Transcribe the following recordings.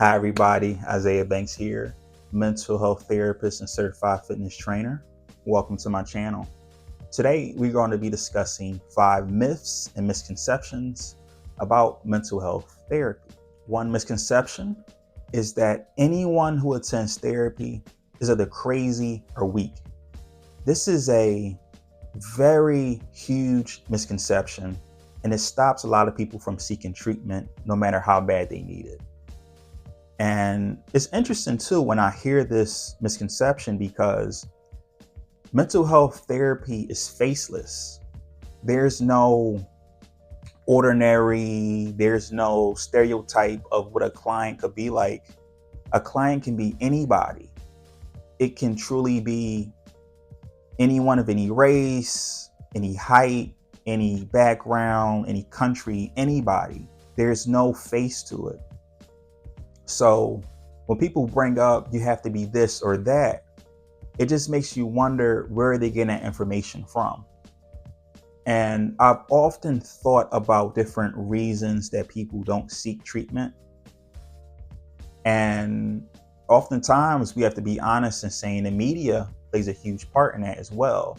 Hi, everybody. Isaiah Banks here, mental health therapist and certified fitness trainer. Welcome to my channel. Today, we're going to be discussing 5 myths and misconceptions about mental health therapy. One misconception is that anyone who attends therapy is either crazy or weak. This is a very huge misconception, and it stops a lot of people from seeking treatment no matter how bad they need it. And it's interesting too when I hear this misconception because mental health therapy is faceless. There's no there's no stereotype of what a client could be like. A client can be anybody. It can truly be anyone of any race, any height, any background, any country, anybody. There's no face to it. So when people bring up you have to be this or that, it just makes you wonder where are they getting that information from. And I've often thought about different reasons that people don't seek treatment. And oftentimes we have to be honest in saying the media plays a huge part in that as well.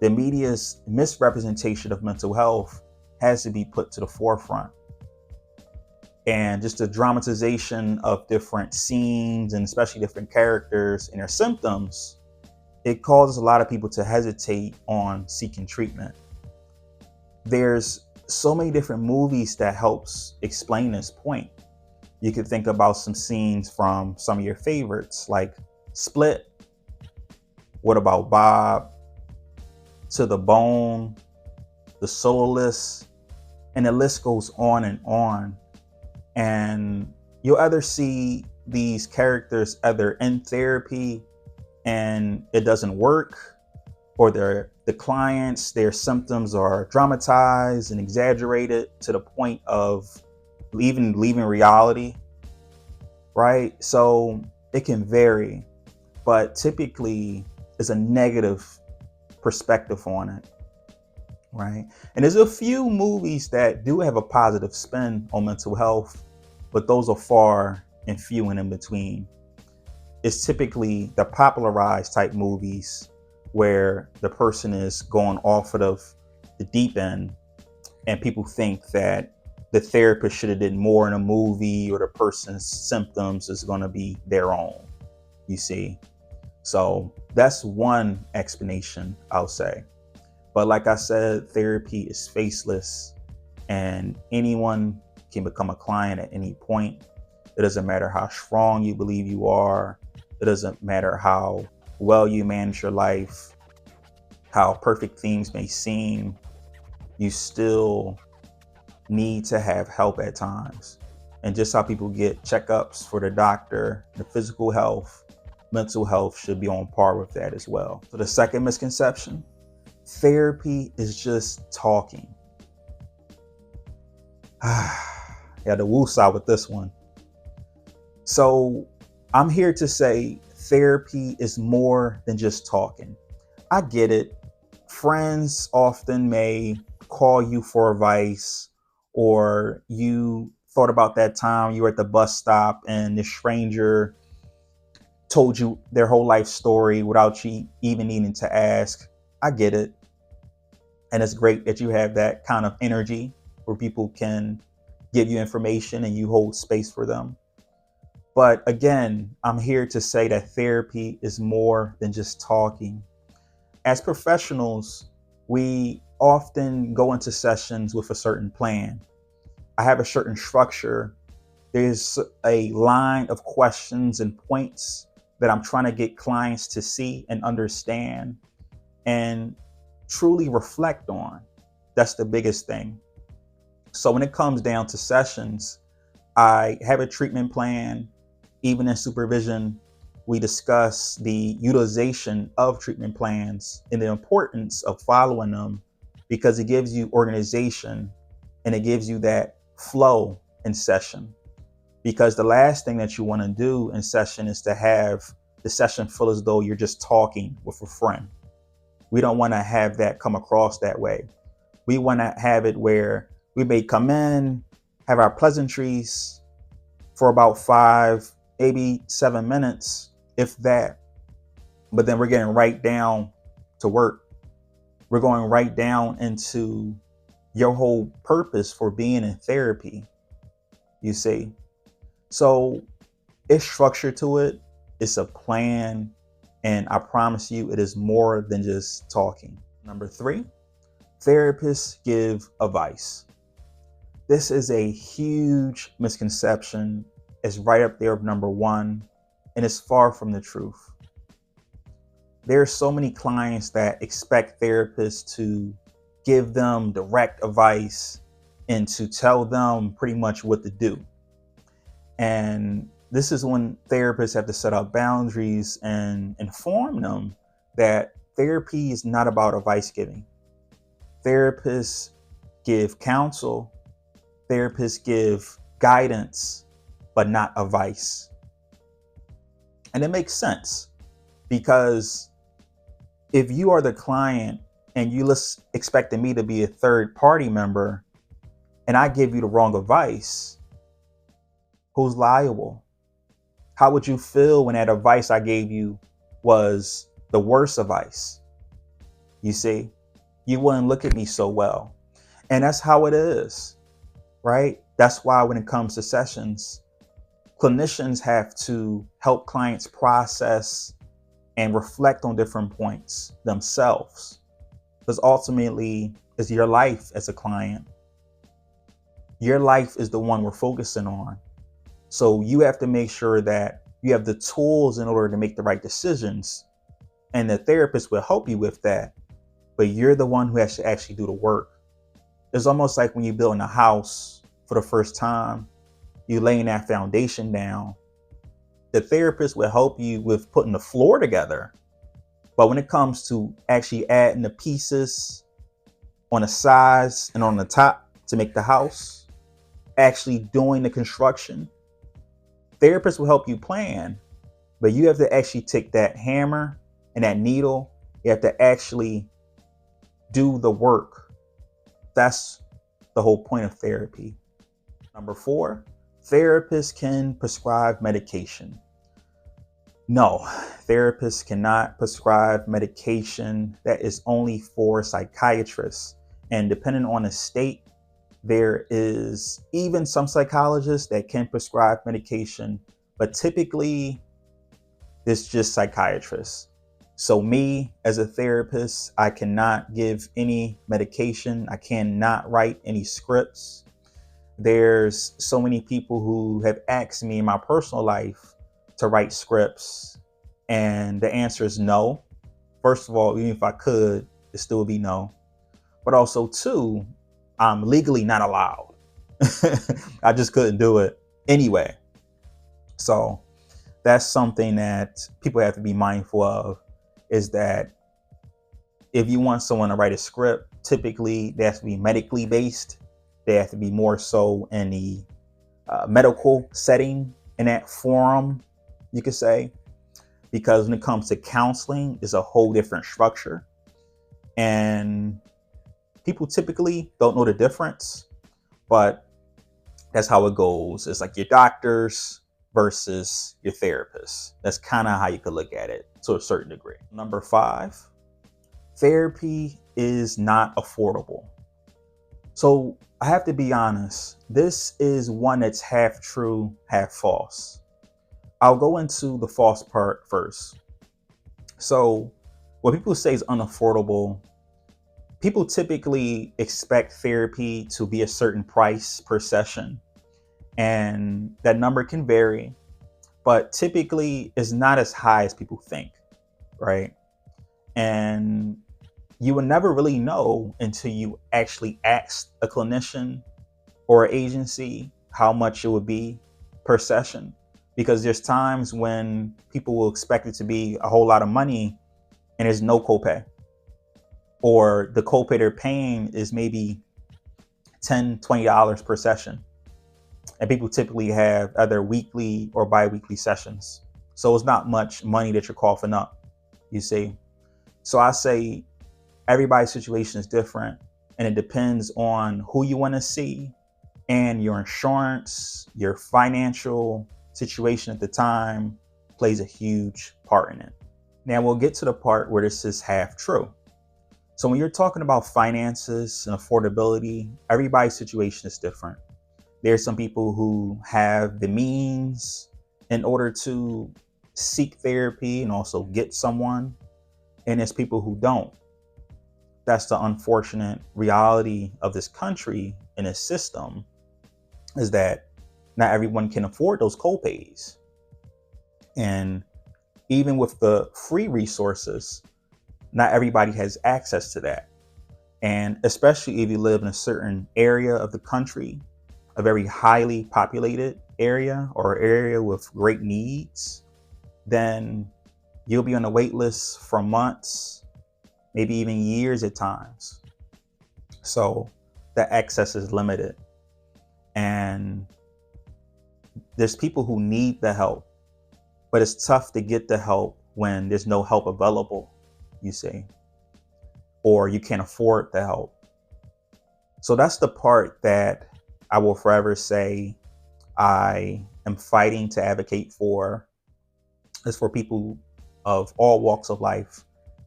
The media's misrepresentation of mental health has to be put to the forefront. And just the dramatization of different scenes and especially different characters and their symptoms, it causes a lot of people to hesitate on seeking treatment. There's so many different movies that helps explain this point. You could think about some scenes from some of your favorites like Split, What About Bob, To the Bone, The Soloist, and the list goes on and on. And you'll either see these characters either in therapy and it doesn't work, or the clients, their symptoms are dramatized and exaggerated to the point of even leaving reality, right? So it can vary, but typically it's a negative perspective on it, right? And there's a few movies that do have a positive spin on mental health, but those are far and few and in between. It's typically the popularized type movies where the person is going off of the deep end and people think that the therapist should have did more in a movie or the person's symptoms is going to be their own, you see. So that's one explanation I'll say. But like I said, therapy is faceless and anyone can become a client at any point. It doesn't matter how strong you believe you are. It doesn't matter how well you manage your life, how perfect things may seem. You still need to have help at times. And just how people get checkups for the doctor, the physical health, mental health should be on par with that as well. So the second misconception, therapy is just talking. Yeah, the woosah with this one. So I'm here to say therapy is more than just talking. I get it. Friends often may call you for advice, or you thought about that time you were at the bus stop and the stranger told you their whole life story without you even needing to ask. I get it. And it's great that you have that kind of energy where people can give you information and you hold space for them. But again, I'm here to say that therapy is more than just talking. As professionals, we often go into sessions with a certain plan. I have a certain structure. There's a line of questions and points that I'm trying to get clients to see and understand and truly reflect on. That's the biggest thing. So when it comes down to sessions, I have a treatment plan. Even in supervision, we discuss the utilization of treatment plans and the importance of following them because it gives you organization and it gives you that flow in session. Because the last thing that you want to do in session is to have the session feel as though you're just talking with a friend. We don't want to have that come across that way. We want to have it where we may come in, have our pleasantries, for about 5, maybe 7 minutes, if that. But then we're getting right down to work. We're going right down into your whole purpose for being in therapy, you see. So it's structure to it. It's a plan. And I promise you, it is more than just talking. Number 3, therapists give advice. This is a huge misconception. It's right up there with number 1, and it's far from the truth. There are so many clients that expect therapists to give them direct advice and to tell them pretty much what to do. And this is when therapists have to set up boundaries and inform them that therapy is not about advice giving. Therapists give counsel, therapists give guidance, but not advice. And it makes sense, because if you are the client and you expecting me to be a third party member and I give you the wrong advice, who's liable? How would you feel when that advice I gave you was the worst advice? You see, you wouldn't look at me so well. And that's how it is, right? That's why when it comes to sessions, clinicians have to help clients process and reflect on different points themselves. Because ultimately, it's your life as a client. Your life is the one we're focusing on. So you have to make sure that you have the tools in order to make the right decisions. And the therapist will help you with that. But you're the one who has to actually do the work. It's almost like when you're building a house for the first time, you laying that foundation down. The therapist will help you with putting the floor together. But when it comes to actually adding the pieces on the sides and on the top to make the house, actually doing the construction, therapists will help you plan, but you have to actually take that hammer and that needle. You have to actually do the work. That's the whole point of therapy. Number 4, therapists can prescribe medication. No, therapists cannot prescribe medication. That is only for psychiatrists. And depending on the state, there is even some psychologists that can prescribe medication, but typically it's just psychiatrists. So me as a therapist, I cannot give any medication. I cannot write any scripts. There's so many people who have asked me in my personal life to write scripts, and the answer is no. First of all, even if I could, it still would be no. But also 2, I'm legally not allowed. I just couldn't do it anyway. So that's something that people have to be mindful of, is that if you want someone to write a script, typically they have to be medically based. They have to be more so in the medical setting, in that forum, you could say, because when it comes to counseling, it's a whole different structure. And people typically don't know the difference, but that's how it goes. It's like your doctors versus your therapists. That's kind of how you could look at it to a certain degree. Number 5, therapy is not affordable. So I have to be honest, this is one that's half true, half false. I'll go into the false part first. So what people say is unaffordable, people typically expect therapy to be a certain price per session. And that number can vary, but typically is not as high as people think, right? And you will never really know until you actually ask a clinician or an agency how much it would be per session. Because there's times when people will expect it to be a whole lot of money and there's no copay. Or the copay they're paying is maybe $10, $20 per session. And people typically have either weekly or bi-weekly sessions. So it's not much money that you're coughing up, you see. So I say everybody's situation is different, and it depends on who you want to see, And your insurance, your financial situation at the time plays a huge part in it. Now we'll get to the part where this is half true. So when you're talking about finances and affordability, everybody's situation is different. There's some people who have the means in order to seek therapy and also get someone, and there's people who don't. That's the unfortunate reality of this country and its system, is that not everyone can afford those copays. And even with the free resources, not everybody has access to that. And especially if you live in a certain area of the country, a very highly populated area or area with great needs, then you'll be on a wait list for months, maybe even years at times. So the access is limited. And there's people who need the help, but it's tough to get the help when there's no help available, you see, or you can't afford the help. So that's the part that I will forever say I am fighting to advocate for, is for people of all walks of life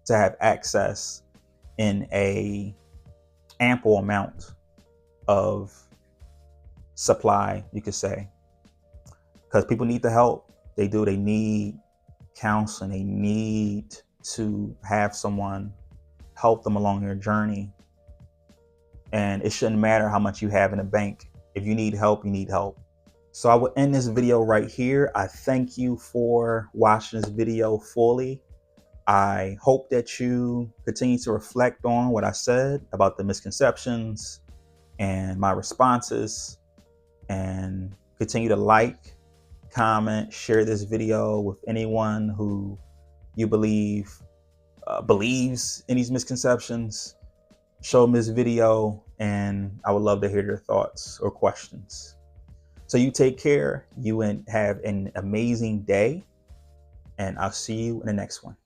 to have access in a ample amount of supply, you could say, because people need the help. They do. They need counseling. They need to have someone help them along their journey. And it shouldn't matter how much you have in the bank. If you need help, you need help. So I will end this video right here. I thank you for watching this video fully. I hope that you continue to reflect on what I said about the misconceptions and my responses, and continue to like, comment, share this video with anyone who you believe believes in these misconceptions. Show them this video, and I would love to hear their thoughts or questions. So you take care, you have an amazing day, and I'll see you in the next one.